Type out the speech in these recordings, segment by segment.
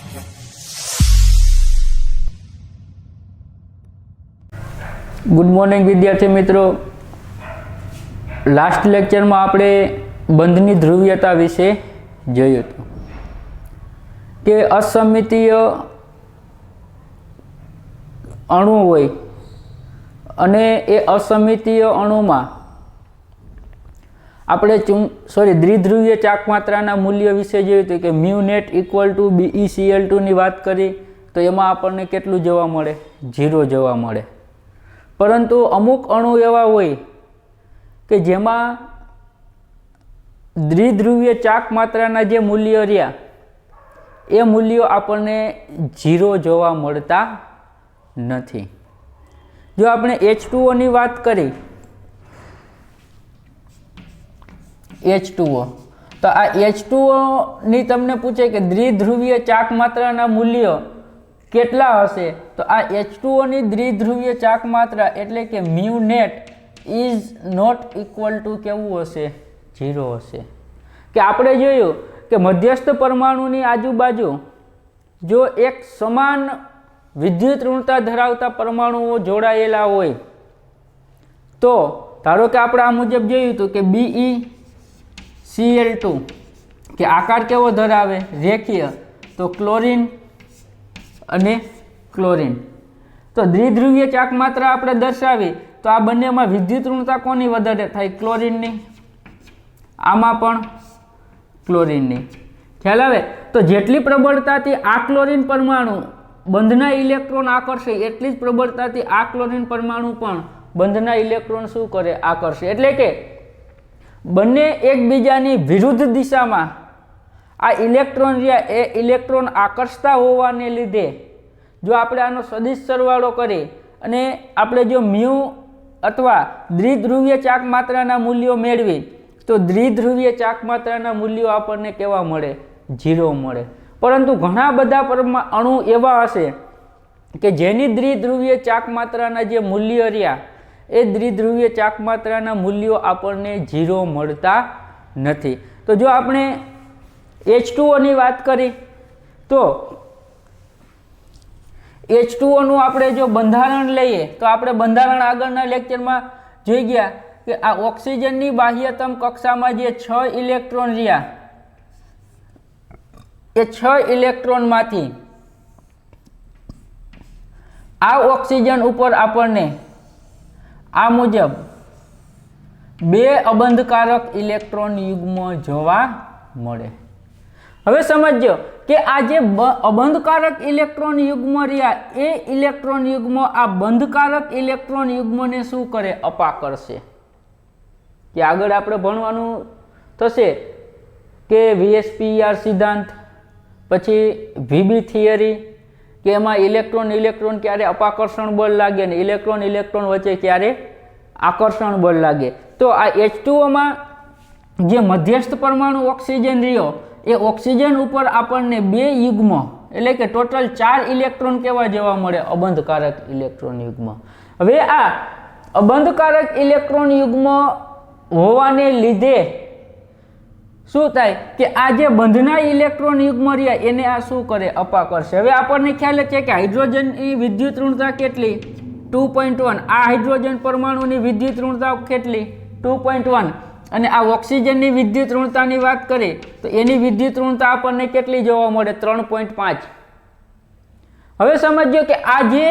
Good morning વિદ્યાર્થી મિત્રો, last લેક્ચરમાં આપણે બંધની ધ્રુવીયતા વિશે જોયું હતું કે અસમિતીય અણુ હોય અને એ અસમિતીય અણુમાં આપણે દ્વિધ્રુવીય ચાકમાત્રાના મૂલ્ય વિશે જોયું હતું કે mu net equal to BeCl2 ની વાત કરી તો એમાં આપણને કેટલું જોવા મળે? 0 જોવા મળે. પરંતુ અમુક અણુ એવા હોય કે જેમાં દ્વિધ્રુવીય ચાક માત્રાના જે મૂલ્યો રહ્યા એ મૂલ્યો આપણને 0 જોવા મળતા નથી. જો આપણે H2O ની વાત કરી, H2O, તો આ H2O ની તમને પૂછે કે દ્વિધ્રુવીય ચાક માત્રાના મૂલ્યો કેટલા હશે, તો આ H2O ની દ્વિધ્રુવીય ચાક માત્રા એટલે કે mu net is not equal to કેવું હશે? 0 હશે. કે આપણે જોયું કે મધ્યસ્થ પરમાણુની આજુબાજુ જો એક સમાન વિદ્યુત ઋણતા ધરાવતા પરમાણુઓ જોડાયેલા હોય તો ધારો કે આપણે આ મુજબ જોયું હતું કે BeCl2 કે આકાર કેવો ધરાવે? રેખીય. તો ક્લોરીન અને ક્લોરીન, તો દ્વિધ્રુવીય ચાક માત્રા આપણે દર્શાવી તો આ બંનેમાં વિદ્યુત ઋણતા કોની વધારે થાય? ક્લોરીનની. આમાં પણ ક્લોરીનની. ખ્યાલ આવે? તો જેટલી પ્રબળતાથી આ ક્લોરીન પરમાણુ બંધના ઇલેક્ટ્રોન આકર્ષે એટલી જ પ્રબળતાથી આ ક્લોરીન પરમાણુ પણ બંધના ઇલેક્ટ્રોન શું કરે? આકર્ષે. એટલે કે બંને એકબીજાની વિરુદ્ધ દિશામાં આ ઇલેક્ટ્રોન રહ્યા એ ઇલેક્ટ્રોન આકર્ષતા હોવાને લીધે જો આપણે આનો સદિશ સરવાળો કરીએ અને આપણે જો મ્યુ અથવા દ્વિધ્રુવીય ચાક માત્રાના મૂલ્યો મેળવી તો દ્વિધ્રુવીય ચાક માત્રાના મૂલ્યો આપણને કેવા મળે? 0 મળે. પરંતુ ઘણા બધા અણુ એવા હશે કે જેની દ્વિધ્રુવીય ચાક માત્રાના જે મૂલ્યો રહ્યા એ દ્વિધ્રુવીય ચાક માત્રાના મૂલ્યો આપણને 0 મળતા નથી. તો જો આપણે H2O ની વાત કરી તો H2O નું આપણે જો બંધારણ લઈએ તો આપણે બંધારણ આગળના લેક્ચરમાં જોઈ ગયા કે આ ઓક્સિજનની બાહ્યતમ કક્ષામાં જે 6 ઇલેક્ટ્રોન રહ્યા એ 6 ઇલેક્ટ્રોનમાંથી આ ઓક્સિજન ઉપર આપણને આ મુજબ 2 અબંધકારક ઇલેક્ટ્રોન યુગ્મ જોવા મળે. હવે સમજો કે આ જે અબંધકારક ઇલેક્ટ્રોન યુગ્મ રહ્યા એ ઇલેક્ટ્રોન યુગ્મ આ બંધકારક ઇલેક્ટ્રોન યુગ્મને શું કરે? અપાકર્ષે. કે આગળ આપણે ભણવાનું થશે કે VSPER સિદ્ધાંત, પછી VB થિયરી, કે એમાં ઇલેક્ટ્રોન ક્યારે અપાકર્ષણ બળ લાગે ને ઇલેક્ટ્રોન વચ્ચે ક્યારે આકર્ષણ બળ લાગે. તો આ H2O માં જે મધ્યસ્થ પરમાણુ ઓક્સિજન રહ્યો એ ઓક્સિજન ઉપર આપણને 2 યુગ્મ એટલે કે ટોટલ 4 ઇલેક્ટ્રોન કેવા જોવા મળે? અબંધકારક ઇલેક્ટ્રોન યુગ્મ. હવે આ અબંધકારક ઇલેક્ટ્રોન યુગ્મ હોવાને લીધે શું થાય કે આ જે બંધના ઇલેક્ટ્રોન યુગ્મ રહ્યા એને આ શું કરે? અપાકર્ષે. હવે આપણને ખ્યાલ છે કે હાઇડ્રોજનની વિદ્યુત ઋણતા કેટલી? 2.1. આ હાઇડ્રોજન પરમાણુની વિદ્યુત ઋણતા કેટલી? 2.1. અને આ ઓક્સિજનની વિદ્યુત ઋણતાની વાત કરીએ તો એની વિદ્યુત ઋણતા આપણને કેટલી જોવા મળે? 3.5. હવે સમજો કે આ જે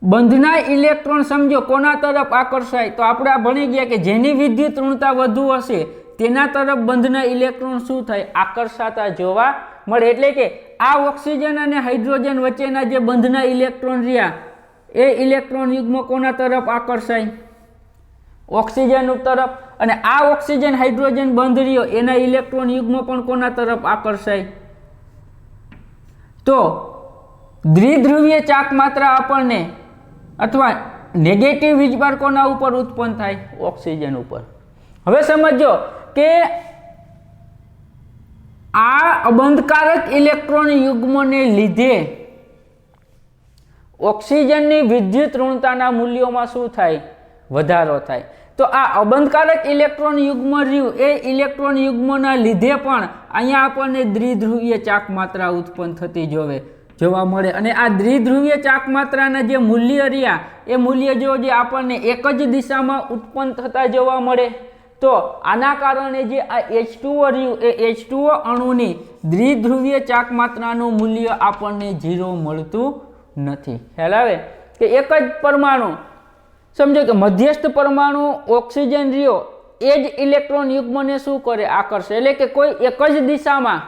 બંધના ઇલેક્ટ્રોન સમજો કોના તરફ આકર્ષાય? તો આપણે આ ભણી ગયા કે જેની વિદ્યુત ઋણતા વધુ હશે તેના તરફ બંધના ઇલેક્ટ્રોન શું થાય? આકર્ષાતા જોવા મળે. એટલે કે આ ઓક્સિજન અને હાઇડ્રોજન વચ્ચેના જે બંધના ઇલેક્ટ્રોન રહ્યા એ ઇલેક્ટ્રોન યુગ્મ કોના તરફ આકર્ષાય? ઓક્સિજન તરફ. અને આ ઓક્સિજન હાઇડ્રોજન બંધ રહ્યો એના ઇલેક્ટ્રોન યુગ્મ પણ કોના તરફ આકર્ષાય? તો દ્વિધ્રુવીય ચાક માત્રા આપણને અથવા નેગેટિવ વીજભાર કોના ઉપર ઉત્પન્ન થાય? ઓક્સિજન ઉપર. હવે સમજો કે આ અબંધકારક ઇલેક્ટ્રોન યુગ્મને લીધે ઓક્સિજનની વિદ્યુત ઋણતાના મૂલ્યોમાં શું થાય? વધારો થાય. તો આ અબંધકારક ઇલેક્ટ્રોન યુગ્મ રહ્યું એ ઇલેક્ટ્રોન યુગ્મના લીધે પણ અહીંયા આપણને દ્વિધ્રુવીય ચાક માત્રા ઉત્પન્ન થતી જોવા મળે અને આ દ્વિધ્રુવીય ચાક માત્રાના જે મૂલ્ય રહ્યા એ મૂલ્ય જે આપણને એક જ દિશામાં ઉત્પન્ન થતા જોવા મળે તો આના કારણે જે આ H2O રહ્યું એ H2O અણુની દ્વિધ્રુવીય ચાક માત્રાનું મૂલ્ય આપણને 0 મળતું નથી. ખ્યાલ આવે કે એક જ પરમાણુ સમજો કે મધ્યસ્થ પરમાણુ ઓક્સિજન રહ્યો એ જ ઇલેક્ટ્રોન યુગ્મને શું કરે આકર્ષે એટલે કે કોઈ એક જ દિશામાં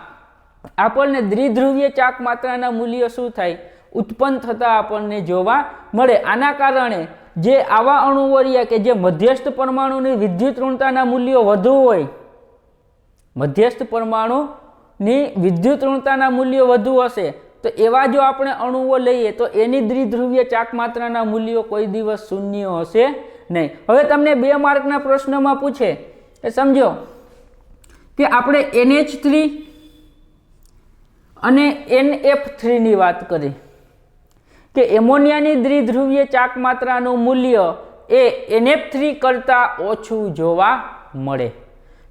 આપણને દ્વિધ્રુવીય ચાક માત્રાના મૂલ્ય શું થાય ઉત્પન્ન થતા આપણને જોવા મળે. આના કારણે જે આવા અણુઓ રહ્યા કે જે મધ્યસ્થ પરમાણુની વિદ્યુત ઋણતાના મૂલ્યો વધુ હોય મધ્યસ્થ પરમાણુની વિદ્યુત ઋણતાના મૂલ્યો વધુ હશે તો એવા જો આપણે અણુઓ લઈએ તો એની દ્વિધ્રુવીય ચાક માત્રાના મૂલ્યો કોઈ દિવસ શૂન્ય હશે નહીં. હવે તમને 2 માર્કના પ્રશ્નમાં પૂછે એ સમજો કે આપણે NH3 અને NF3 ની વાત કરી કે એમોનિયાની દ્વિધ્રુવીય ચાક માત્રાનું મૂલ્ય એ NF3 કરતાં ઓછું જોવા મળે.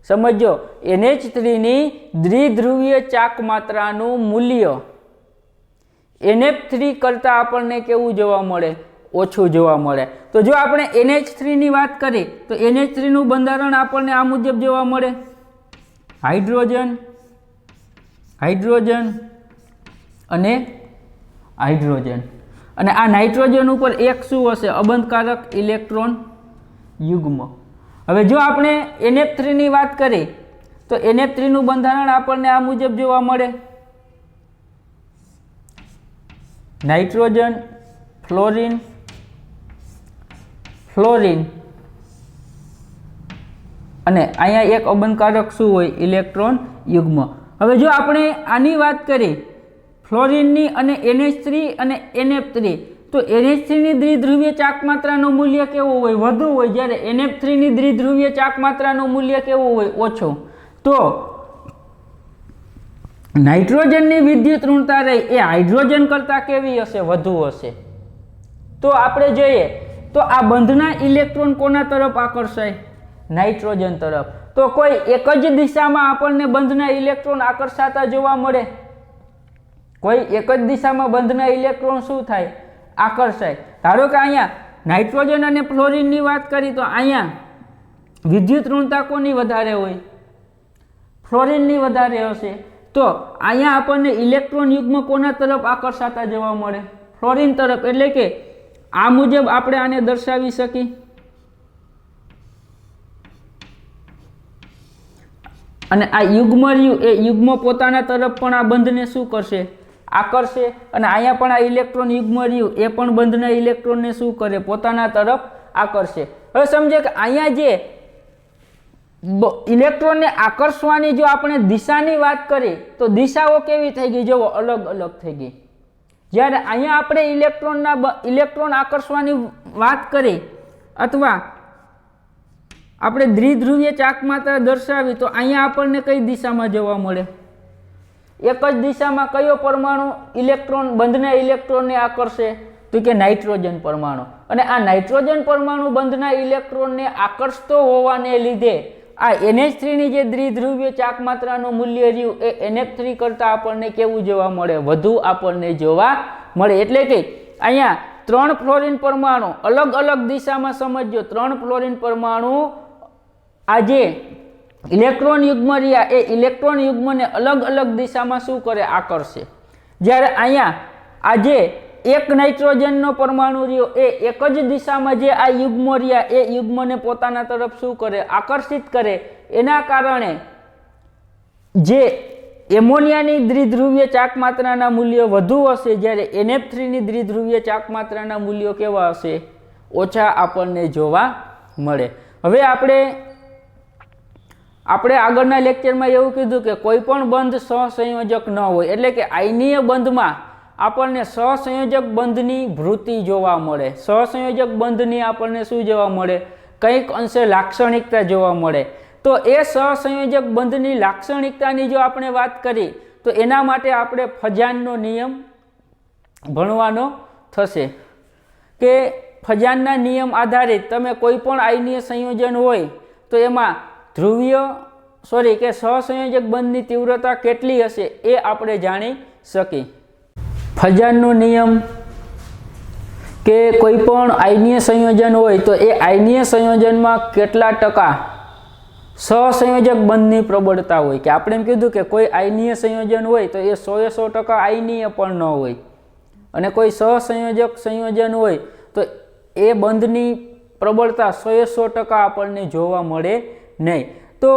સમજો NH3 ની દ્વિધ્રુવીય ચાક માત્રાનું મૂલ્ય NF3 કરતાં આપણને કેવું જોવા મળે ઓછું જોવા મળે. તો જો આપણે NH3 ની વાત કરીએ તો NH3 નું બંધારણ આપણને આ મુજબ જોવા મળે હાઇડ્રોજન હાઇડ્રોજન અને હાઇડ્રોજન અને આ નાઇટ્રોજન ઉપર એક શું હશે અબંધકારક ઇલેક્ટ્રોન યુગ્મ. હવે જો આપણે NF3 ની વાત કરીએ તો NF3 નું બંધારણ આપણને આ મુજબ જોવા મળે નાઇટ્રોજન ફ્લોરિન ફ્લોરિન અને અહીંયા એક અબંધકારક શું હોય ઇલેક્ટ્રોન યુગ્મ. હવે જો આપણે આની વાત કરીએ ફ્લોરિનની અને NH3 અને NF3 તો NH3 ની દ્વિધ્રુવીય ચાક માત્રાનું મૂલ્ય કેવું હોય વધુ હોય જ્યારે NF3 ની દ્વિધ્રુવીય ચાક માત્રાનું મૂલ્ય કેવું હોય ઓછું. તો નાઇટ્રોજનની વિદ્યુત ઋણતા રહી એ હાઇડ્રોજન કરતાં કેવી હશે વધુ હશે. તો આપણે જોઈએ તો આ બંધના ઇલેક્ટ્રોન કોના તરફ આકર્ષાય નાઇટ્રોજન તરફ. તો કોઈ એક જ દિશામાં આપણને બંધના ઇલેક્ટ્રોન આકર્ષાતા જોવા મળે કોઈ એક જ દિશામાં બંધના ઇલેક્ટ્રોન શું થાય આકર્ષાય. ધારો કે અહીંયા નાઇટ્રોજન અને ફ્લોરિનની વાત કરી તો અહીંયા વિદ્યુત ઋણતા કોની વધારે હોય ફ્લોરિનની વધારે હશે. તો અહીંયા આપણને ઇલેક્ટ્રોન યુગ્મ કોના તરફ આકર્ષાતા જોવા મળે ફ્લોરિન તરફ. એટલે કે આ મુજબ આપણે આને દર્શાવી શકીએ અને આ યુગ્મ રહ્યું એ યુગ્મ પોતાના તરફ પણ આ બંધને શું કરશે આકર્ષે અને અહીંયા પણ આ ઇલેક્ટ્રોન યુગ્મ રહ્યું એ પણ બંધના ઇલેક્ટ્રોનને શું કરે પોતાના તરફ આકર્ષે. હવે સમજે કે અહીંયા જે ઇલેક્ટ્રોનને આકર્ષવાની જો આપણે દિશાની વાત કરીએ તો દિશાઓ કેવી થઈ ગઈ જુઓ અલગ અલગ થઈ ગઈ. જ્યારે અહીંયા આપણે ઇલેક્ટ્રોન આકર્ષવાની વાત કરી અથવા આપણે દ્વિધ્રુવીય ચાક માત્રા દર્શાવી તો અહીંયા આપણને કઈ દિશામાં જોવા મળે એક જ દિશામાં કયો પરમાણુ ઇલેક્ટ્રોન બંધના ઇલેક્ટ્રોનને આકર્ષે તો કે નાઇટ્રોજન પરમાણુ. અને આ નાઇટ્રોજન પરમાણુ બંધના ઇલેક્ટ્રોનને આકર્ષતો હોવાને લીધે આ NH3 ની જે દ્વિધ્રુવીય ચાક માત્રાનું મૂલ્ય રહ્યું એ NF3 કરતાં આપણને કેવું જોવા મળે વધુ આપણને જોવા મળે. એટલે કે અહીંયા 3 ફ્લોરિન પરમાણુ અલગ અલગ દિશામાં સમજજો 3 ફ્લોરિન પરમાણુ આ જે ઇલેક્ટ્રોન યુગ્મ રહ્યા એ ઇલેક્ટ્રોન યુગ્મને અલગ અલગ દિશામાં શું કરે આકર્ષે. જ્યારે અહીંયા આ જે એક નાઇટ્રોજનનો પરમાણુ રહ્યો એ એક જ દિશામાં જે આ યુગ્મ રહ્યા એ યુગ્મને પોતાના તરફ શું કરે આકર્ષિત કરે. એના કારણે જે એમોનિયાની દ્વિધ્રુવીય ચાક માત્રાના મૂલ્યો વધુ હશે જ્યારે NF3 ની દ્વિધ્રુવીય ચાક માત્રાના મૂલ્યો કેવા હશે ઓછા આપણને જોવા મળે. હવે આપણે આગળના લેક્ચરમાં એવું કીધું કે કોઈ પણ બંધ સહસંયોજક ન હોય એટલે કે આયનીય બંધમાં આપણને સહસંયોજક બંધની વૃત્તિ જોવા મળે. સહસંયોજક બંધની આપણને શું જોવા મળે કંઈક અંશે લાક્ષણિકતા જોવા મળે. તો એ સહસંયોજક બંધની લાક્ષણિકતાની જો આપણે વાત કરી તો એના માટે આપણે ફજાનનો નિયમ ભણવાનો થશે કે ફજાનના નિયમ આધારિત તમે કોઈ પણ આયનીય સંયોજન હોય તો એમાં કે સહસંયોજક બંધની તીવ્રતા કેટલી હશે એ આપણે જાણી શકીએ. ફજાનનો નિયમ કે કોઈ પણ આયનીય સંયોજન હોય તો એ આયનીય સંયોજનમાં કેટલા ટકા સહસંયોજક બંધની પ્રબળતા હોય, કે આપણે એમ કીધું કે કોઈ આયનીય સંયોજન હોય તો એ 100% આયનીય પણ ન હોય, અને કોઈ સહસંયોજક સંયોજન હોય તો એ બંધની પ્રબળતા 100% આપણને જોવા મળે નહીં. તો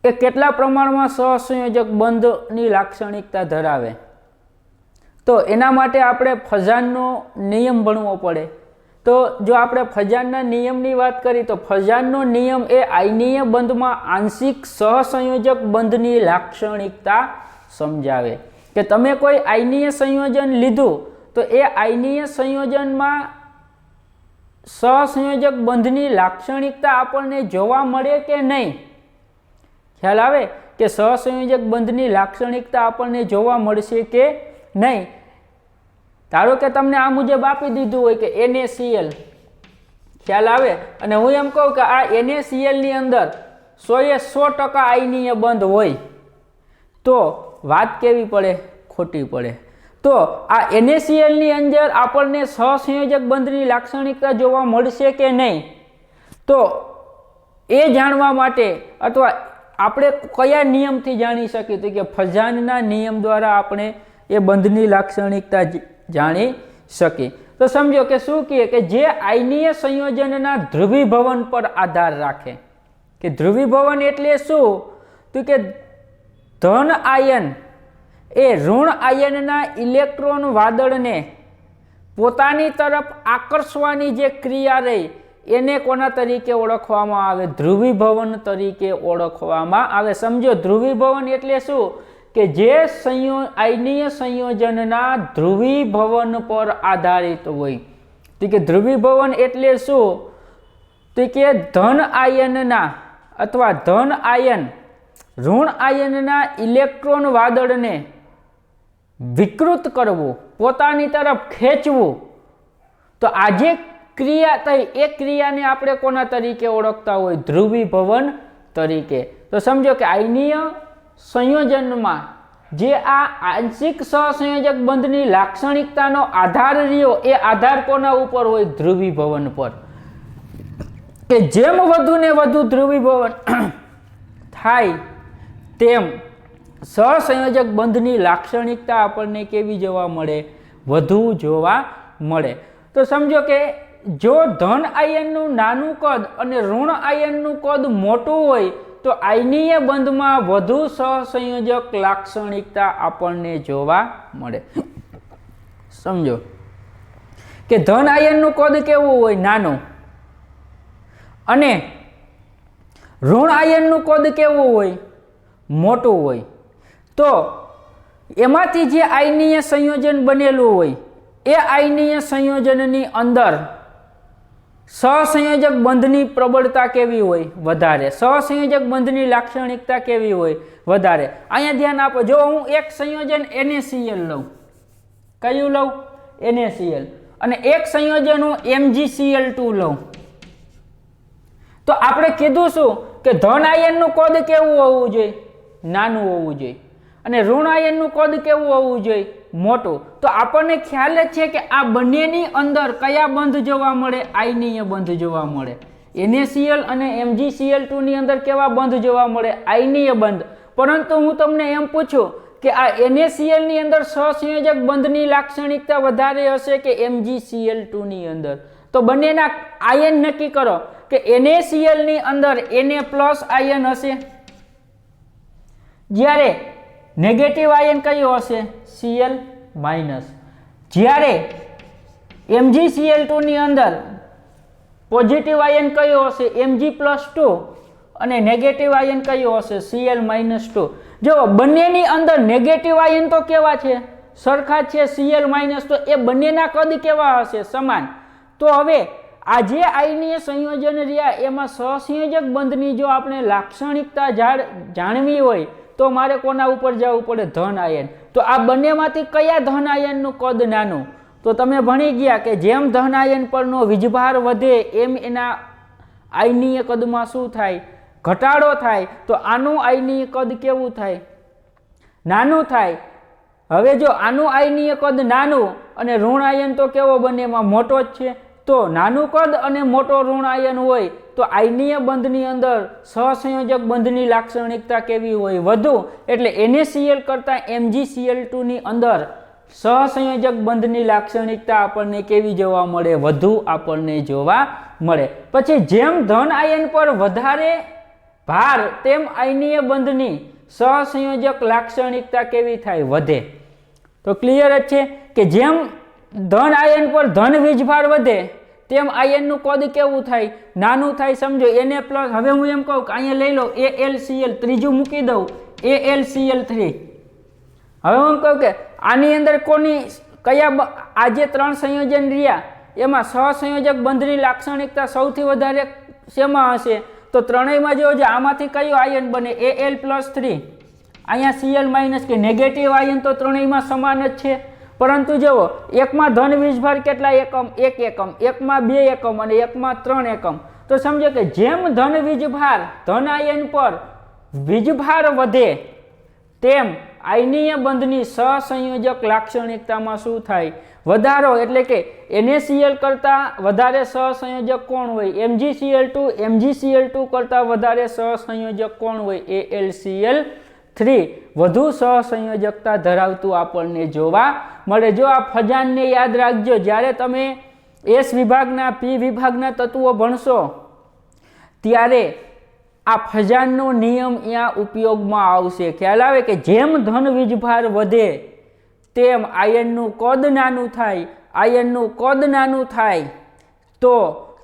એ કેટલા પ્રમાણમાં સહસંયોજક બંધની લાક્ષણિકતા ધરાવે, તો એના માટે આપણે ફજાનનો નિયમ ભણવો પડે. તો જો આપણે ફજાનના નિયમની વાત કરીએ તો ફજાનનો નિયમ એ આયનીય બંધમાં આંશિક સહસંયોજક બંધની લાક્ષણિકતા સમજાવે, કે તમે કોઈ આયનીય સંયોજન લીધું તો એ આયનીય સંયોજનમાં સહસંયોજક બંધની લાક્ષણિકતા આપણને જોવા મળે કે નહીં. ખ્યાલ આવે કે સહસંયોજક બંધની લાક્ષણિકતા આપણને જોવા મળશે કે નહીં. ધારો કે તમને આ મુજબ આપી દીધું હોય કે NaCl, ખ્યાલ આવે, અને હું એમ કહું કે આ NaCl ની અંદર 100% આયનીય બંધ હોય તો વાત કેવી પડે? ખોટી પડે. તો આ NaCl ની અંદર આપણને સહસંયોજક બંધની લાક્ષણિકતા જોવા મળશે કે નહીં, તો એ જાણવા માટે અથવા આપણે કયા નિયમથી જાણી શકીએ તો કે ફજાનના નિયમ દ્વારા આપણે એ બંધની લાક્ષણિકતા જાણી શકીએ. તો સમજો કે શું કહે કે જે આયનીય સંયોજનના ધ્રુવીભવન પર આધાર રાખે, કે ધ્રુવીભવન એટલે શું? તો કે ધન આયન એ ઋણ આયનના ઇલેક્ટ્રોન વાદળને પોતાની તરફ આકર્ષવાની જે ક્રિયા રહી એને કોના તરીકે ઓળખવામાં આવે? ધ્રુવીભવન તરીકે ઓળખવામાં આવે. સમજો ધ્રુવીભવન એટલે શું? કે જે આયનીય સંયોજનના ધ્રુવીભવન પર આધારિત હોય. તો કે ધ્રુવીભવન એટલે શું? તો કે ધન આયનના અથવા ધન આયન ઋણ આયનના ઇલેક્ટ્રોન વાદળને વિકૃત કરવું, પોતાની તરફ ખેંચવું. તો આ જે ક્રિયા થઈ એ ક્રિયાને આપણે કોના તરીકે ઓળખતા હોય? ધ્રુવીભવન તરીકે. તો સમજો કે આયનીય સંયોજનમાં જે આ આંશિક સહસંયોજક બંધની લાક્ષણિકતાનો આધાર રહ્યો એ આધાર કોના ઉપર હોય? ધ્રુવીભવન પર. કે જેમ વધુ ને વધુ ધ્રુવીભવન થાય તેમ સહસંયોજક બંધની લાક્ષણિકતા આપણને કેવી જોવા મળે? વધુ જોવા મળે. તો સમજો કે જો ધન આયનનું નાનું કદ અને ઋણ આયનનું કદ મોટું હોય તો આયનીય બંધમાં વધુ સહસંયોજક લાક્ષણિકતા આપણને જોવા મળે. સમજો કે ધન આયનનું કદ કેવું હોય? નાનું. અને ઋણ આયનનું કદ કેવું હોય? મોટું હોય. તો એમાંથી જે આયનીય સંયોજન બનેલું હોય એ આયનીય સંયોજનની અંદર સહસંયોજક બંધની પ્રબળતા કેવી હોય? વધારે. સહસંયોજક બંધની લાક્ષણિકતા કેવી હોય? વધારે. અહીંયા ધ્યાન આપો, જો હું એક સંયોજન NaCl લઉં, કયું લઉં? NaCl, અને એક સંયોજન હું MgCl2 લઉં, તો આપણે કીધું શું કે ધન આયનનું કદ કેવું હોવું જોઈએ? નાનું હોવું જોઈએ. અને ઋણ આયનનું કદ કેવું હોવું જોઈએ? મોટું. તો આપણને ખ્યાલ જ છે કે આ બંનેની અંદર કયા બંધ જોવા મળે? આયનીય બંધ જોવા મળે. NaCl અને MgCl2 ની અંદર કેવા બંધ જોવા મળે? આયનીય બંધ. પરંતુ હું તમને એમ પૂછું કે આ NaCl ની અંદર સહસંયોજક બંધની લાક્ષણિકતા વધારે હશે કે MgCl2 ની અંદર? તો બંનેના આયન નક્કી કરો કે NaCl ની અંદર Na+ આયન હશે, જ્યારે નેગેટિવ આયન કયો હશે? Cl-. જ્યારે MgCl2 ની અંદર પોઝિટિવ આયન કયો હશે? Mg+2, અને નેગેટિવ આયન કયો હશે? Cl-2. જો બંનેની અંદર નેગેટિવ આયન તો કેવા છે? સરખા છે, Cl-. તો એ બંનેના કદ કેવા હશે? સમાન. તો હવે આ જે આયનીય સંયોજન રહ્યા એમાં સહસંયોજક બંધની જો આપણે લાક્ષણિકતા જાણવી હોય તો મારે કોના ઉપર જવું પડે? ધન આયન. તો આ બંનેમાંથી કયા ધન આયનનું કદ નાનું? તો તમે ભણી ગયા કે જેમ ધન આયન પરનો વીજભાર વધે એમ એના આયનીય કદમાં શું થાય? ઘટાડો થાય. તો આનું આયનીય કદ કેવું થાય? નાનું થાય. હવે જો આનું આયનીય કદ નાનું અને ઋણ આયન તો કેવો બને? એમાં મોટો જ છે. તો નાનું કદ અને મોટો ઋણ આયન હોય તો આયનીય બંધની અંદર સહસંયોજક બંધની લાક્ષણિકતા કેવી હોય? વધુ. એટલે NaCl કરતાં MgCl2 ની અંદર સહસંયોજક બંધની લાક્ષણિકતા આપણને કેવી જોવા મળે? વધુ આપણને જોવા મળે. પછી જેમ ધન આયન પર વધારે ભાર તેમ આયનીય બંધની સહસંયોજક લાક્ષણિકતા કેવી થાય? વધે. તો ક્લિયર જ છે કે જેમ ધન આયન પર ધન વીજભાર વધે તેમ આયનનું કદ કેવું થાય? નાનું થાય. સમજો Na પ્લસ. હવે હું એમ કહું કે અહીંયા લઈ લો AlCl, ત્રીજું મૂકી દઉં AlCl3. હવે હું કહું કે આની અંદર કોની કયા આ જે ત્રણ સંયોજન રહ્યા એમાં સહસંયોજક બંધની લાક્ષણિકતા સૌથી વધારે શેમાં હશે? તો ત્રણેયમાં જોજો આમાંથી કયો આયન બને? Al+3. અહીંયા Cl માઇનસ કે નેગેટિવ આયન તો ત્રણેયમાં સમાન જ છે. પરંતુ જુઓ એકમાં ધન વીજભાર કેટલા એકમ? 1 એકમ, એકમાં 2 એકમ અને એકમાં 3 એકમ. તો સમજો કે જેમ ધન વીજભાર ધન આયન પર વીજભાર વધે તેમ આયનીય બંધની સહસંયોજક લાક્ષણિકતામાં શું થાય? વધારો. એટલે કે NaCl કરતાં વધારે સહસંયોજક કોણ હોય? MgCl2. MgCl2 કરતાં વધારે સહસંયોજક કોણ હોય? AlCl3. વધુ સહસંયોજકતા ધરાવતું આપણને જોવા મળે. જો આ ફજાનને યાદ રાખજો, જ્યારે તમે S વિભાગના P વિભાગના તત્વો ભણશો ત્યારે આ ફજાનનો નિયમ અહીંયા ઉપયોગમાં આવશે. ખ્યાલ આવે કે જેમ ધન વીજભાર વધે તેમ આયનનું કદ નાનું થાય. આયનનું કદ નાનું થાય તો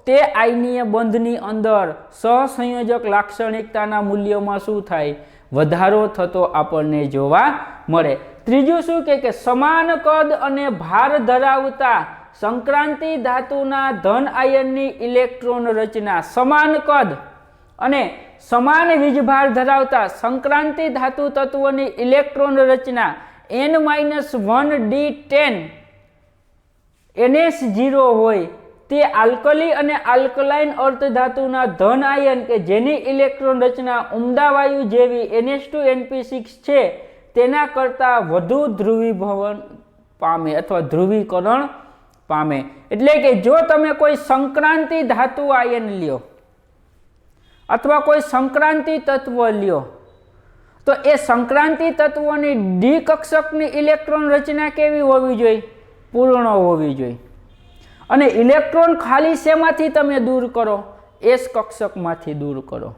તે આયનીય બંધની અંદર સહસંયોજક લાક્ષણિકતાના મૂલ્યોમાં શું થાય? વધારો થતો આપણને જોવા મળે. ત્રીજું શું કે સમાન કદ અને ભાર ધરાવતા સંક્રાંતિ ધાતુના ધન આયનની ઇલેક્ટ્રોન રચના. સમાન કદ અને સમાન વીજભાર ધરાવતા સંક્રાંતિ ધાતુ તત્વોની ઇલેક્ટ્રોન રચના N-1d10 NH0 હોય તે આલ્કલી અને આલ્કલાઇન અર્ધધાતુના ધન આયન કે જેની ઇલેક્ટ્રોન રચના ઉમદા વાયુ જેવી NH2NP6 છે તેના કરતાં વધુ ધ્રુવીભવન પામે અથવા ધ્રુવીકરણ પામે. એટલે કે જો તમે કોઈ સંક્રાંતિ ધાતુ આયન લ્યો અથવા કોઈ સંક્રાંતિ તત્વ લ્યો તો એ સંક્રાંતિ તત્વોની ડી કક્ષકની ઇલેક્ટ્રોન રચના કેવી હોવી જોઈએ? પૂર્ણ હોવી જોઈએ. અને ઇલેક્ટ્રોન ખાલી શેમાંથી તમે દૂર કરો? S કક્ષકમાંથી દૂર કરો.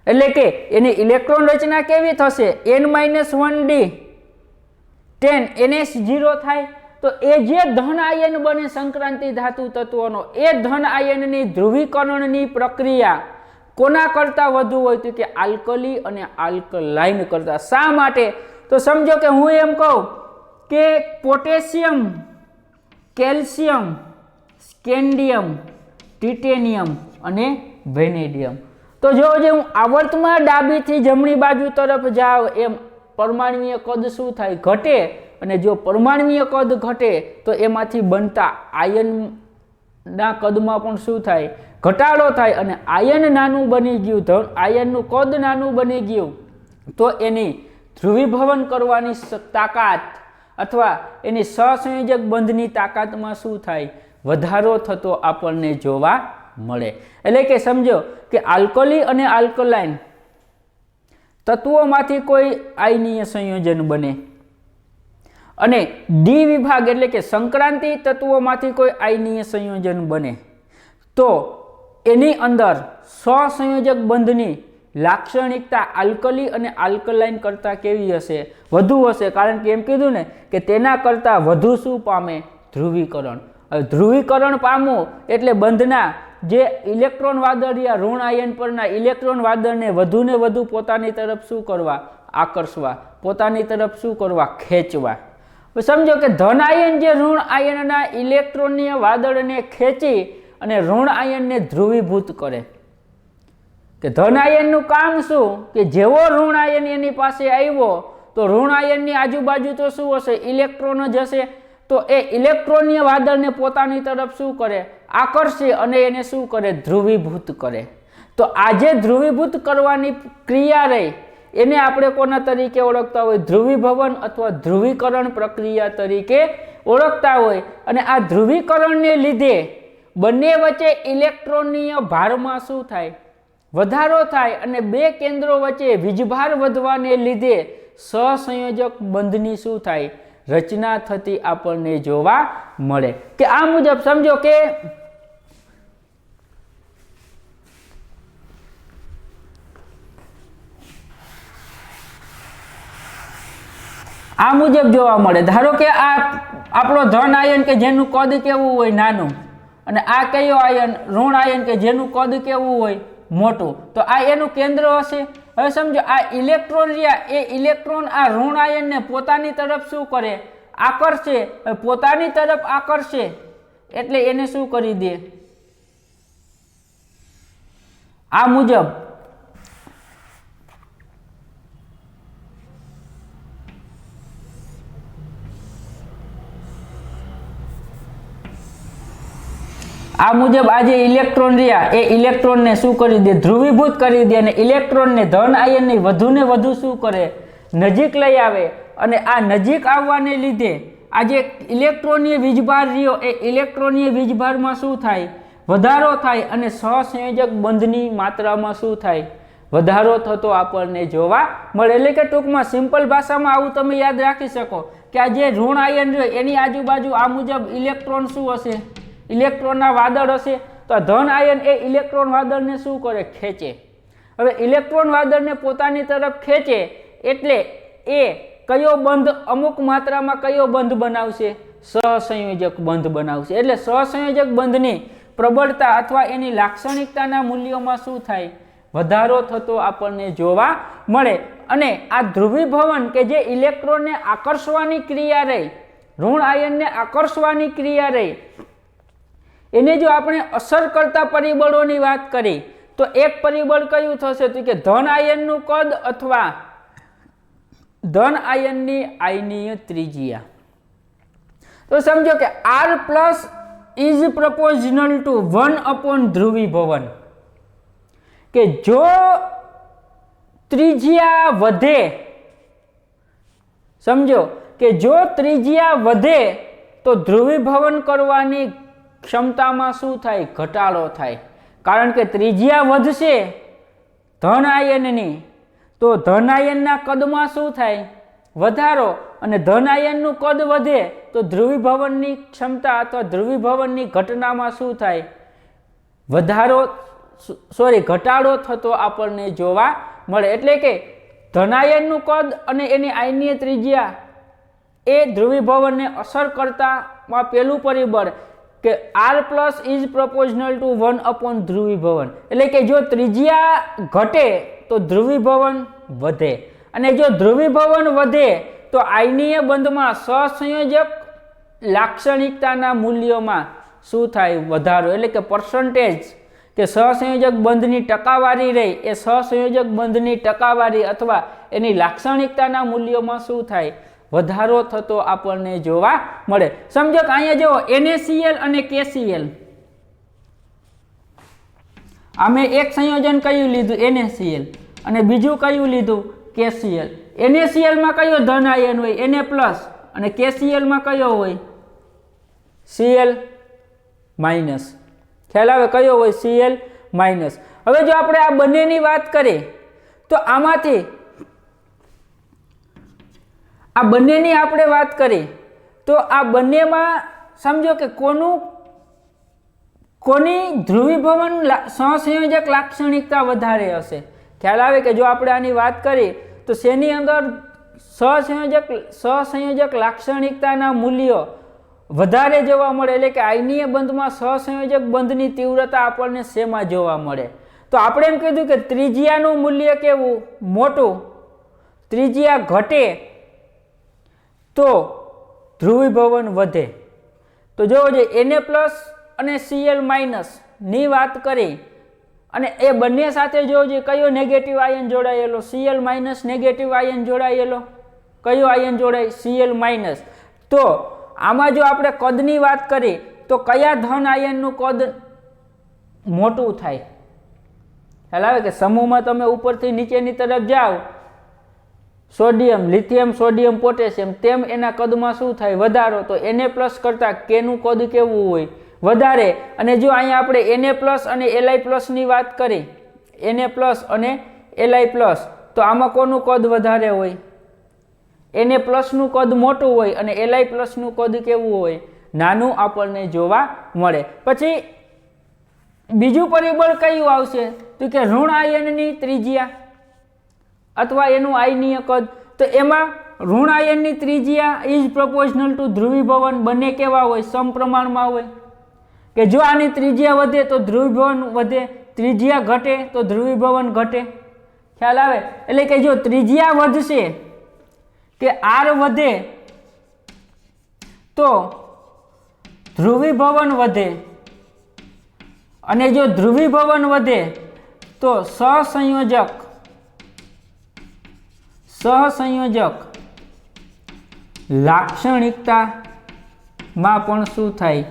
એટલે કે એની ઇલેક્ટ્રોન રચના કેવી થશે? N-1d10 NH0 થાય. તો એ જે ધન આયન બને સંક્રાંતિ ધાતુ તત્વોનો એ ધન આયનની ધ્રુવીકરણની પ્રક્રિયા કોના કરતાં વધુ હોય? તો કે આલ્કલી અને આલ્કલાઇન કરતાં. શા માટે? તો સમજો કે હું એમ કહું કે પોટેશિયમ, કેલ્શિયમ, સ્કેન્ડિયમ, ટિટેનિયમ અને વેનેડિયમ. તો જો હું આવર્તમાં ડાબીથી જમણી બાજુ તરફ જાઉં એમ પરમાણ્વીય કદ શું થાય? ઘટે. અને જો પરમાણ્વીય કદ ઘટે તો એમાંથી બનતા આયનના કદમાં પણ શું થાય? ઘટાડો થાય. અને આયન નાનું બની ગયું, આયનનું કદ નાનું બની ગયું તો એની ધ્રુવીભવન કરવાની તાકાત અથવા એની સહસંયોજક બંધની તાકાતમાં શું થાય? વધારો થતો આપણને જોવા મળે. એટલે કે સમજો કે આલ્કલી અને આલ્કલાઇન તત્વોમાંથી કોઈ આયનીય સંયોજન બને અને ડી વિભાગ એટલે કે સંક્રાંતિ તત્વોમાંથી કોઈ આયનીય સંયોજન બને તો એની અંદર સહસંયોજક બંધની લાક્ષણિકતા આલ્કલી અને આલ્કલાઇન કરતાં કેવી હશે? વધુ હશે. કારણ કે એમ કીધું ને કે તેના કરતાં વધુ શું પામે? ધ્રુવીકરણ. હવે ધ્રુવીકરણ પામવું એટલે બંધના જે ઇલેક્ટ્રોન વાદળિયા ઋણ આયન પરના ઇલેક્ટ્રોન વાદળને વધુને વધુ પોતાની તરફ શું કરવા? આકર્ષવા. પોતાની તરફ શું કરવા? ખેંચવા. સમજો કે ધન આયન જે ઋણ આયનના ઇલેક્ટ્રોનીય વાદળને ખેંચી અને ઋણ આયનને ધ્રુવીભૂત કરે. કે ધન આયનનું કામ શું? કે જેવો ઋણ આયન એની પાસે આવ્યો તો ઋણ આયનની આજુબાજુ તો શું હશે? ઇલેક્ટ્રોન જ હશે. તો એ ઇલેક્ટ્રોનીય વાદળને પોતાની તરફ શું કરે? આકર્ષે અને એને શું કરે? ધ્રુવીભૂત કરે. તો આ જે ધ્રુવીભૂત કરવાની ક્રિયા રહી એને આપણે કોના તરીકે ઓળખતા હોય? ધ્રુવીભવન અથવા ધ્રુવીકરણ પ્રક્રિયા તરીકે ઓળખતા હોય. અને આ ધ્રુવીકરણને લીધે બંને વચ્ચે ઇલેક્ટ્રોનીય ભારમાં શું થાય? વધારો થાય અને બે કેન્દ્રો વચ્ચે વીજભાર વધવાને લીધે સહસંયોજક બંધની શું થાય? રચના થતી આપણને જોવા મળે. કે આ મુજબ સમજો કે આ મુજબ જોવા મળે. ધારો કે આ આપણો ધન આયન કે જેનું કદ કેવું હોય? નાનું. અને આ કયો આયન? ઋણ આયન કે જેનું કદ કેવું હોય? મોટું. તો આ એનું કેન્દ્ર હશે. હવે સમજો આ ઇલેક્ટ્રોન રહ્યા એ ઇલેક્ટ્રોન આ ઋણ આયનને પોતાની તરફ શું કરે? આકર્ષે. પોતાની તરફ આકર્ષે એટલે એને શું કરી દે? આ મુજબ આ મુજબ આ જે ઇલેક્ટ્રોન રહ્યા એ ઇલેક્ટ્રોનને શું કરી દે? ધ્રુવીભૂત કરી દે. અને ઇલેક્ટ્રોનને ધન આયનની વધુને વધુ શું કરે? નજીક લઈ આવે. અને આ નજીક આવવાને લીધે આ જે ઇલેક્ટ્રોનીય વીજભાર રહ્યો એ ઇલેક્ટ્રોનીય વીજભારમાં શું થાય? વધારો થાય. અને સહસંયોજક બંધની માત્રામાં શું થાય? વધારો થતો આપણને જોવા મળે. એટલે કે ટૂંકમાં સિમ્પલ ભાષામાં આવું તમે યાદ રાખી શકો કે આ જે ઋણ આયન રહ્યો એની આજુબાજુ આ મુજબ ઇલેક્ટ્રોન શું હશે? ઇલેક્ટ્રોનના વાદળ હશે. તો આ ધન આયન એ ઇલેક્ટ્રોન વાદળને શું કરે? ખેંચે. હવે ઇલેક્ટ્રોન વાદળને પોતાની તરફ ખેંચે એટલે એ કયો બંધ? અમુક માત્રામાં કયો બંધ બનાવશે? સહસંયોજક બંધ બનાવશે. એટલે સહસંયોજક બંધની પ્રબળતા અથવા એની લાક્ષણિકતાના મૂલ્યોમાં શું થાય? વધારો થતો આપણને જોવા મળે. અને આ ધ્રુવીભવન કે જે ઇલેક્ટ્રોનને આકર્ષવાની ક્રિયા રહી, ઋણ આયનને આકર્ષવાની ક્રિયા રહી, એને જો આપણે અસર કરતા પરિબળોની વાત કરી તો એક પરિબળ કયું થશે? તો કે ધન આયનનું કદ અથવા ધન આયનની આયનીય ત્રિજ્યા. તો સમજો કે R પ્લસ ઇઝ પ્રપોઝનલ ટુ 1 ધ્રુવીભવન. કે જો ત્રિજ્યા વધે, સમજો કે જો ત્રિજ્યા વધે તો ધ્રુવીભવન કરવાની ક્ષમતામાં શું થાય? ઘટાડો થાય. કારણ કે ત્રિજ્યા વધશે ધન આયનની તો ધન આયનના કદમાં શું થાય? વધારો. અને ધન આયનનું કદ વધે તો ધ્રુવીભવનની ક્ષમતા અથવા ધ્રુવીભવનની ઘટનામાં શું થાય? ઘટાડો થતો આપણને જોવા મળે. એટલે કે ધન આયનનું કદ અને એની આયનીય ત્રિજ્યા એ ધ્રુવીભવનને અસર કરતામાં પેલું પરિબળ કે R પ્લસ ઇઝ પ્રપોઝનલ ટુ 1 ધ્રુવીભવન. એટલે કે જો ત્રિજ્યા ઘટે તો ધ્રુવીભવન વધે. અને જો ધ્રુવીભવન વધે તો આયનીય બંધમાં સહસંયોજક લાક્ષણિકતાના મૂલ્યોમાં શું થાય? વધારો. એટલે કે પર્સન્ટેજ કે સહસંયોજક બંધની ટકાવારી રહી એ સહસંયોજક બંધની ટકાવારી અથવા એની લાક્ષણિકતાના મૂલ્યોમાં શું થાય? વધારો થતો આપણને જોવા મળે. સમજો કે અહીંયા જુઓ NaCl અને KCl. આ મેં એક સંયોજન કયું લીધું? NaCl. અને બીજું કયું લીધું? KCl. NaCl માં કયો ધન આયન હોય? Na plus. અને KCl માં કયો હોય? Cl minus. ખ્યાલ આવે? કયો હોય? Cl minus. હવે જો આપણે આ બંનેની વાત કરીએ તો આમાંથી આ બંનેની આપણે વાત કરી તો આ બંનેમાં સમજો કે કોની ધ્રુવીભવન સહસંયોજક લાક્ષણિકતા વધારે હશે? ખ્યાલ આવે કે જો આપણે આની વાત કરીએ તો શેની અંદર સહસંયોજક લાક્ષણિકતાના મૂલ્યો વધારે જોવા મળે. એટલે કે આયનીય બંધમાં સહસંયોજક બંધની તીવ્રતા આપણને શેમાં જોવા મળે? તો આપણે એમ કીધું કે ત્રિજ્યાનું મૂલ્ય કેવું? મોટું. ત્રિજ્યા ઘટે તો ધ્રુવીભવન વધે. તો જોવો જોઈએ Na પ્લસ અને Cl માઇનસ ની વાત કરી અને એ બંને સાથે જોવો જોઈએ કયો નેગેટિવ આયન જોડાયેલો? Cl માઇનસ નેગેટિવ આયન જોડાયેલો. કયો આયન જોડાય? Cl minus. તો આમાં જો આપણે કદની વાત કરીએ તો કયા ધન આયનનું કદ મોટું થાય? ખ્યાલ આવે કે સમૂહમાં તમે ઉપરથી નીચેની તરફ જાઓ, સોડિયમ, લિથિયમ, સોડિયમ, પોટેશિયમ, તેમ એના કદમાં શું થાય? વધારો. તો Na+ કરતાં Kનું કદ કેવું હોય? વધારે. અને જો અહીંયા આપણે Na+ અને Li+ ની વાત કરી, Na+ અને Li+, તો આમાં કોનું કદ વધારે હોય? Na+ નું કદ મોટું હોય અને Li+ નું કદ કેવું હોય? નાનું આપણને જોવા મળે. પછી બીજું પરિબળ કયું આવશે? તો કે ઋણ આયનની ત્રિજ્યા અથવા એનું આયનીય કદ. તો એમાં ઋણ આયનની ત્રિજ્યા ઇઝ પ્રોપોર્શનલ ટુ ધ્રુવીભવન. બંને કેવા હોય? સમપ્રમાણમાં હોય. કે જો આની ત્રિજ્યા વધે તો ધ્રુવીભવન વધે, ત્રિજ્યા ઘટે તો ધ્રુવીભવન ઘટે. ખ્યાલ આવે? એટલે કે જો ત્રિજ્યા વધશે કે R વધે તો ધ્રુવીભવન વધે, અને જો ધ્રુવીભવન વધે તો સહસંયોજક લાક્ષણિકતામાં પણ શું થાય?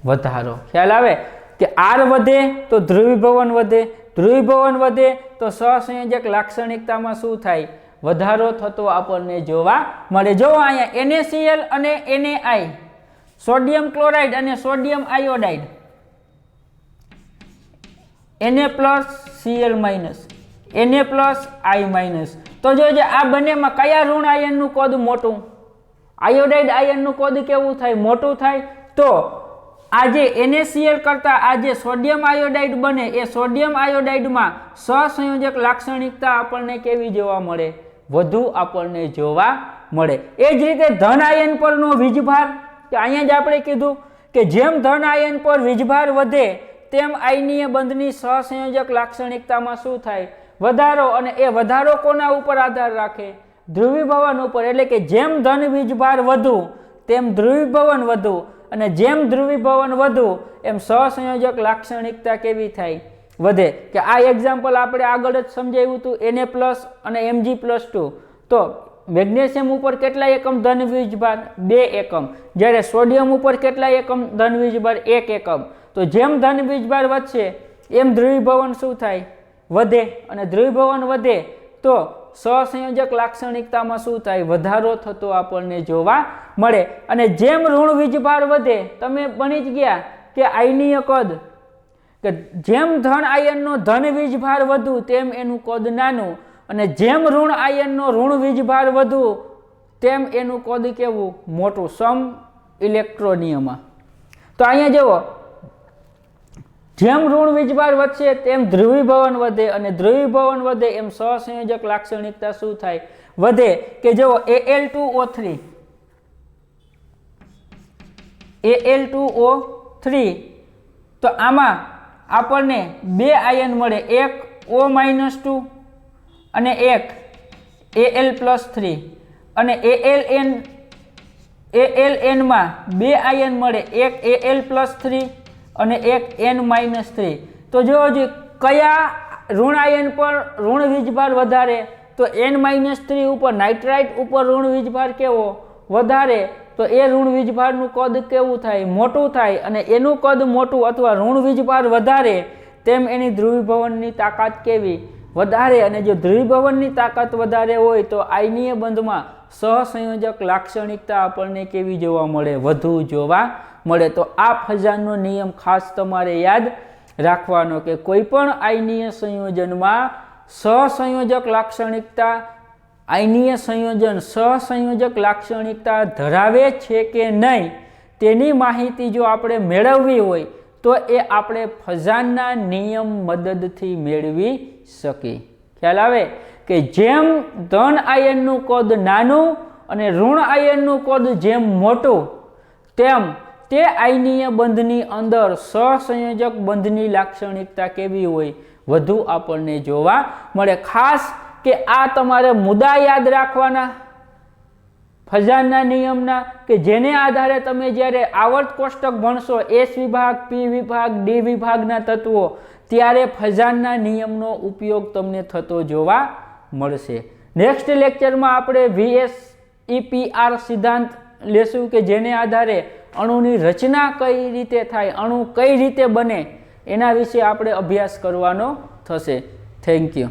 વધારો. ખ્યાલ આવે કે R વધે તો ધ્રુવીભવન વધે, ધ્રુવીભવન વધે તો સહસંયોજક લાક્ષણિકતામાં શું થાય? વધારો થતો આપણને જોવા મળે. જો અહીંયા NaCl અને Na, સોડિયમ ક્લોરાઇડ અને સોડિયમ આયોડાઇડ, Na+Cl-, Na+I-. તો જોજે આ બંનેમાં કયા ઋણ આયનનું કદ મોટું? આયોડાઇડ આયનનું કદ કેવું થાય? મોટું થાય. તો આ જે NaCl કરતાં આ જે સોડિયમ આયોડાઇડ બને એ સોડિયમ આયોડાઇડમાં સહસંયોજક લાક્ષણિકતા આપણને કેવી જોવા મળે? વધુ આપણને જોવા મળે. એ જ રીતે ધન આયન પરનો વીજભાર, કે અહીંયા જ આપણે કીધું કે જેમ ધન આયન પર વીજભાર વધે તેમ આયનીય બંધની સહસંયોજક લાક્ષણિકતામાં શું થાય? વધારો. અને એ વધારો કોના ઉપર આધાર રાખે? ધ્રુવીભવન ઉપર. એટલે કે જેમ ધન વીજભાર વધુ તેમ ધ્રુવીભવન વધુ, અને જેમ ધ્રુવીભવન વધુ એમ સહસંયોજક લાક્ષણિકતા કેવી થાય? વધે. કે આ એક્ઝામ્પલ આપણે આગળ જ સમજાવ્યું હતું, Na+ અને Mg+2. તો મેગ્નેશિયમ ઉપર કેટલા એકમ ધન વીજભાર? 2 એકમ. જ્યારે સોડિયમ ઉપર કેટલા એકમ ધન વીજભાર? 1 એકમ. તો જેમ ધન વીજભાર વધશે એમ ધ્રુવીભવન શું થાય? વધે. અને ધ્રુવીભવન વધે તો સહસંયોજક લાક્ષણિકતામાં શું થાય? વધારો થતો આપણને જોવા મળે. અને જેમ ઋણ વીજભાર વધે, તમે ભણી જ ગયા કે આયનીય કદ, કે જેમ ધન આયનનો ધન વીજભાર વધુ તેમ એનું કદ નાનું, અને જેમ ઋણ આયનનો ઋણ વીજભાર વધુ તેમ એનું કદ કેવું? મોટું. સમ ઇલેક્ટ્રોનિયમમાં. તો અહીંયા જુઓ, જેમ ઋણ વીજભાર વધશે તેમ ધ્રુવીભવન વધે, અને ધ્રુવીભવન વધે એમ સહસંયોજક લાક્ષણિકતા શું થાય? વધે. કે જુઓ Al2O3, તો આમાં આપણને 2 આયન મળે, એક O-2 અને એક Al+3. અને ALN માં 2 આયન મળે, એક Al+3 અને એક N-3. તો જો કયા ઋણ આયન પર ઋણ વીજભાર વધારે? તો N-3 ઉપર, નાઇટ્રાઇટ ઉપર ઋણ વીજભાર કેવો? વધારે. તો એ ઋણ વીજભારનું કદ કેવું થાય? મોટું થાય. અને એનું કદ મોટું અથવા ઋણ વીજભાર વધારે તેમ એની ધ્રુવીભવનની તાકાત કેવી? વધારે. અને જો ધ્રુવીભવનની તાકાત વધારે હોય તો આયનીય બંધમાં સહસંયોજક લાક્ષણિકતા આપણને કેવી જોવા મળે? વધુ જોવા મળે. તો આ ફઝાનનો નિયમ ખાસ તમારે યાદ રાખવાનો કે કોઈ પણ આયનીય સંયોજનમાં સહસંયોજક લાક્ષણિકતા, આયનીય સંયોજન સહસંયોજક લાક્ષણિકતા ધરાવે છે કે નહીં તેની માહિતી જો આપણે મેળવવી હોય તો એ આપણે ફઝાનના નિયમ મદદથી મેળવી શકીએ. ખ્યાલ આવે કે જેમ ધન આયનનું કદ નાનું અને ઋણ આયનનું કદ જેમ મોટું, તેમ તે આયનીય બંધની અંદર સહસંયોજક બંધની લાક્ષણિકતા કેવી હોય? વધુ આપણને જોવા મળે. ખાસ કે આ તમારે મુદ્દા યાદ રાખવાના ફઝાનના નિયમના, કે જેને આધારે તમે જ્યારે આવર્ત કોષ્ટક ભણશો, S વિભાગ, P વિભાગ, D વિભાગના તત્વો, ત્યારે ફઝાનના નિયમનો ઉપયોગ તમને થતો જોવા મળશે. નેક્સ્ટ લેક્ચરમાં આપણે VSEPR સિદ્ધાંત લેશું કે જેને આધારે અણુની રચના કઈ રીતે થાય, અણુ કઈ રીતે બને, એના વિશે આપણે અભ્યાસ કરવાનો થશે. Thank you.